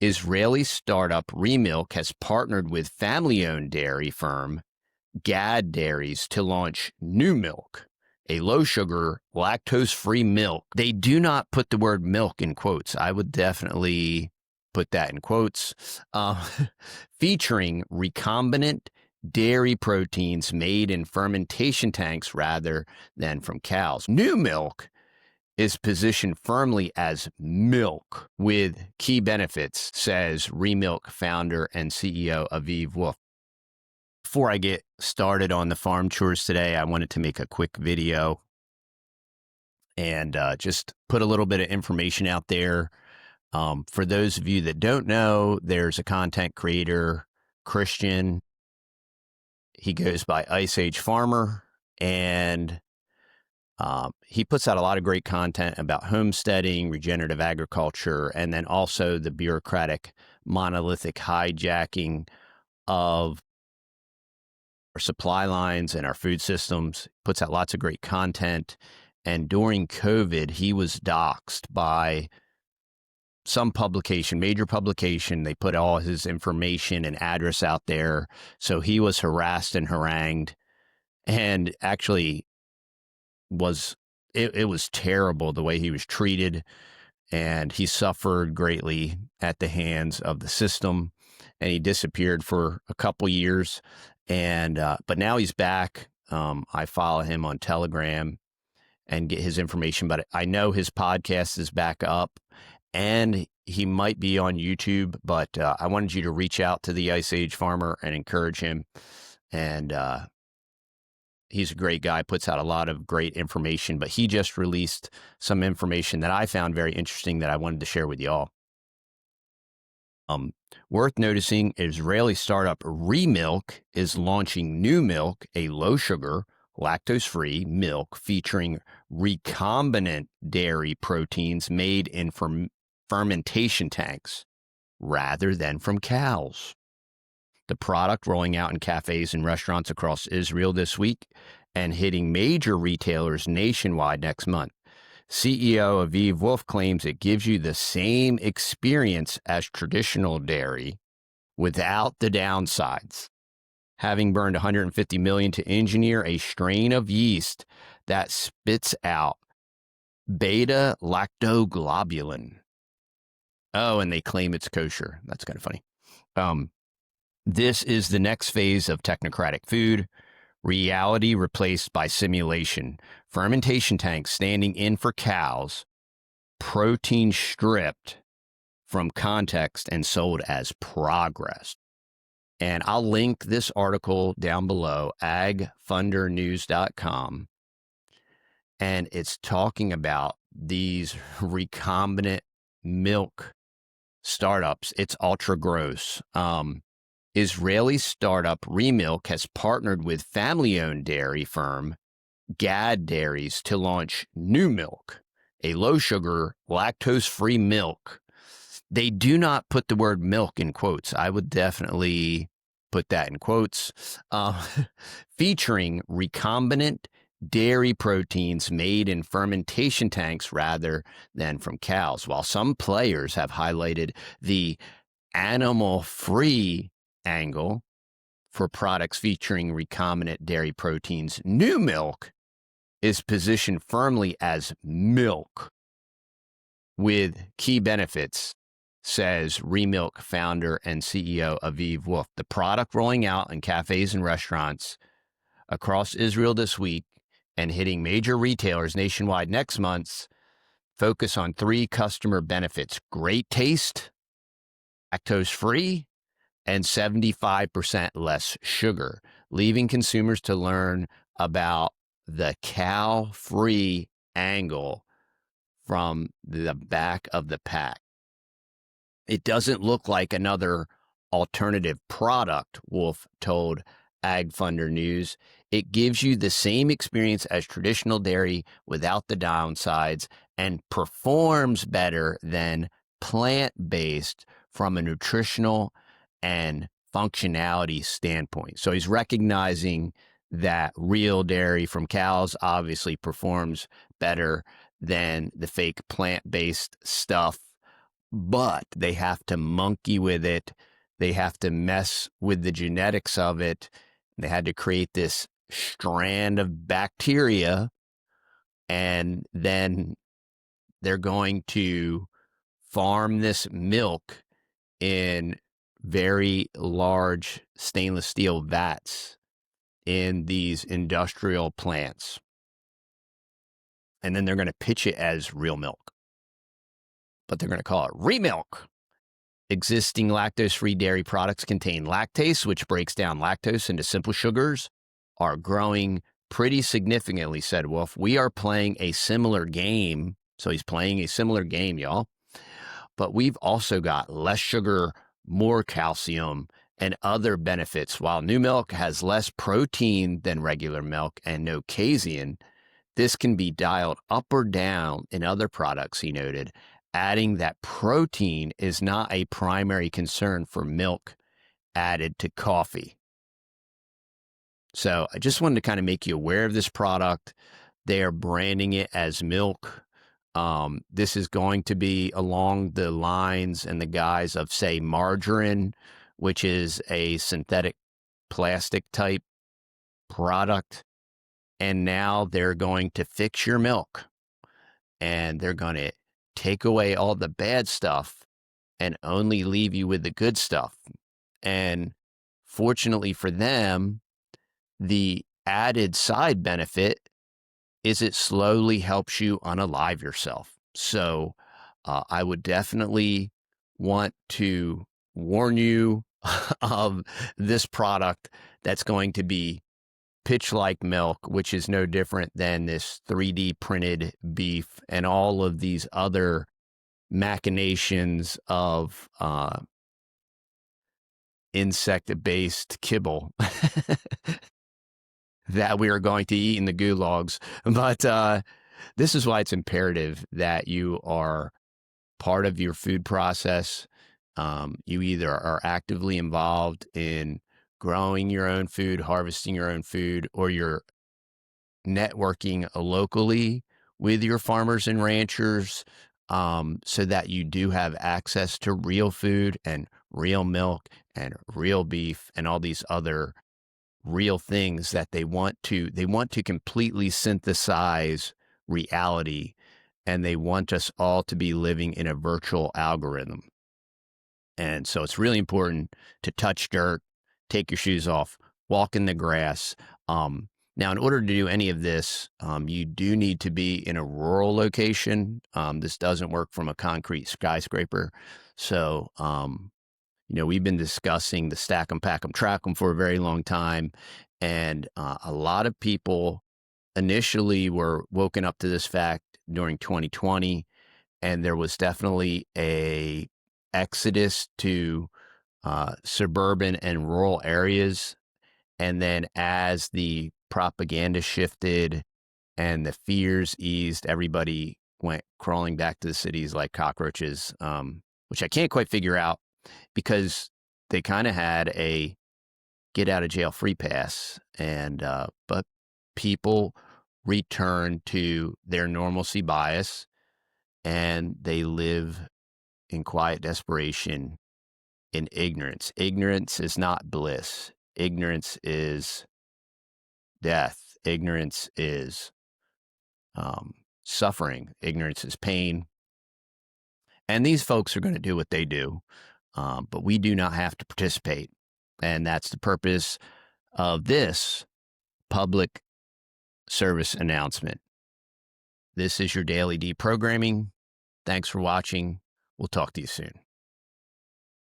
Israeli startup Remilk has partnered with family-owned dairy firm Gad Dairies to launch New Milk, a low-sugar, lactose-free milk. They do not put the word milk in quotes. I would definitely put that in quotes. Featuring recombinant dairy proteins made in fermentation tanks rather than from cows. New Milk is positioned firmly as milk with key benefits, says Remilk founder and CEO Aviv Wolf. Before I get started on the farm chores today, I wanted to make a quick video and just put a little bit of information out there. For those of you that don't know, there's a content creator, Christian. He goes by Ice Age Farmer, and he puts out a lot of great content about homesteading, regenerative agriculture, and then also the bureaucratic, monolithic hijacking of our supply lines and our food systems. Puts out lots of great content. And during COVID, he was doxxed by some publication, major publication. They put all his information and address out there. So he was harassed and harangued, and actually it was terrible the way he was treated, and he suffered greatly at the hands of the system, and he disappeared for a couple years. And but now he's back. I follow him on Telegram and get his information, but I know his podcast is back up, and he might be on YouTube, but I wanted you to reach out to the Ice Age Farmer and encourage him. And he's a great guy, puts out a lot of great information, but he just released some information that I found very interesting that I wanted to share with y'all. Worth noticing, Israeli startup Remilk is launching New Milk, a low-sugar, lactose-free milk featuring recombinant dairy proteins made in fermentation tanks rather than from cows. The product rolling out in cafes and restaurants across Israel this week and hitting major retailers nationwide next month. CEO Aviv Wolf claims it gives you the same experience as traditional dairy without the downsides, having burned $150 million to engineer a strain of yeast that spits out beta-lactoglobulin. Oh, and they claim it's kosher. That's kind of funny. This is the next phase of technocratic food. Reality replaced by simulation. Fermentation tanks standing in for cows. Protein stripped from context and sold as progress. And I'll link this article down below, agfundernews.com. And it's talking about these recombinant milk startups. It's ultra gross. Israeli startup Remilk has partnered with family-owned dairy firm Gad Dairies to launch New Milk, a low-sugar, lactose-free milk. They do not put the word milk in quotes. I would definitely put that in quotes. Featuring recombinant dairy proteins made in fermentation tanks rather than from cows. While some players have highlighted the animal-free angle for products featuring recombinant dairy proteins, New Milk is positioned firmly as milk with key benefits, says Remilk founder and CEO Aviv Wolf. The product rolling out in cafes and restaurants across Israel this week and hitting major retailers nationwide next month focus on 3 customer benefits: great taste, lactose-free, and 75% less sugar, leaving consumers to learn about the cow-free angle from the back of the pack. It doesn't look like another alternative product, Wolf told Ag Funder News. It gives you the same experience as traditional dairy without the downsides and performs better than plant-based from a nutritional and functionality standpoint. So he's recognizing that real dairy from cows obviously performs better than the fake plant-based stuff but they have to monkey with it. They have to mess with the genetics of it. They had to create this strand of bacteria, and then they're going to farm this milk in very large stainless steel vats in these industrial plants. And then they're going to pitch it as real milk, but they're going to call it Remilk. Existing lactose-free dairy products contain lactase, which breaks down lactose into simple sugars, are growing pretty significantly, said Wolf. We are playing a similar game. So he's playing a similar game, y'all. But we've also got less sugar, more calcium, and other benefits. While new milk has less protein than regular milk and no casein, this can be dialed up or down in other products, he noted, adding that protein is not a primary concern for milk added to coffee. So I just wanted to kind of make you aware of this product. They are branding it as milk. This is going to be along the lines and the guise of, say, margarine, which is a synthetic plastic type product. And now they're going to fix your milk, and they're going to take away all the bad stuff and only leave you with the good stuff. And fortunately for them, the added side benefit is it slowly helps you unalive yourself. So I would definitely want to warn you of this product that's going to be pitch like milk, which is no different than this 3D printed beef and all of these other machinations of insect-based kibble that we are going to eat in the gulags. But this is why it's imperative that you are part of your food process. You either are actively involved in growing your own food, harvesting your own food, or you're networking locally with your farmers and ranchers, so that you do have access to real food and real milk and real beef and all these other real things that they want to completely synthesize reality, and they want us all to be living in a virtual algorithm. And so it's really important to touch dirt, take your shoes off, walk in the grass. Now, in order to do any of this, you do need to be in a rural location. This doesn't work from a concrete skyscraper. So, we've been discussing the stack 'em, pack 'em, track 'em for a very long time. And a lot of people initially were woken up to this fact during 2020. And there was definitely a exodus to suburban and rural areas. And then as the propaganda shifted and the fears eased, everybody went crawling back to the cities like cockroaches, which I can't quite figure out, because they kind of had a get out of jail free pass. And but people return to their normalcy bias, and they live in quiet desperation, in ignorance. Ignorance is not bliss. Ignorance is death. Ignorance is suffering. Ignorance is pain. And these folks are going to do what they do, but we do not have to participate. And that's the purpose of this public service announcement. This is your daily deprogramming. Thanks for watching. We'll talk to you soon.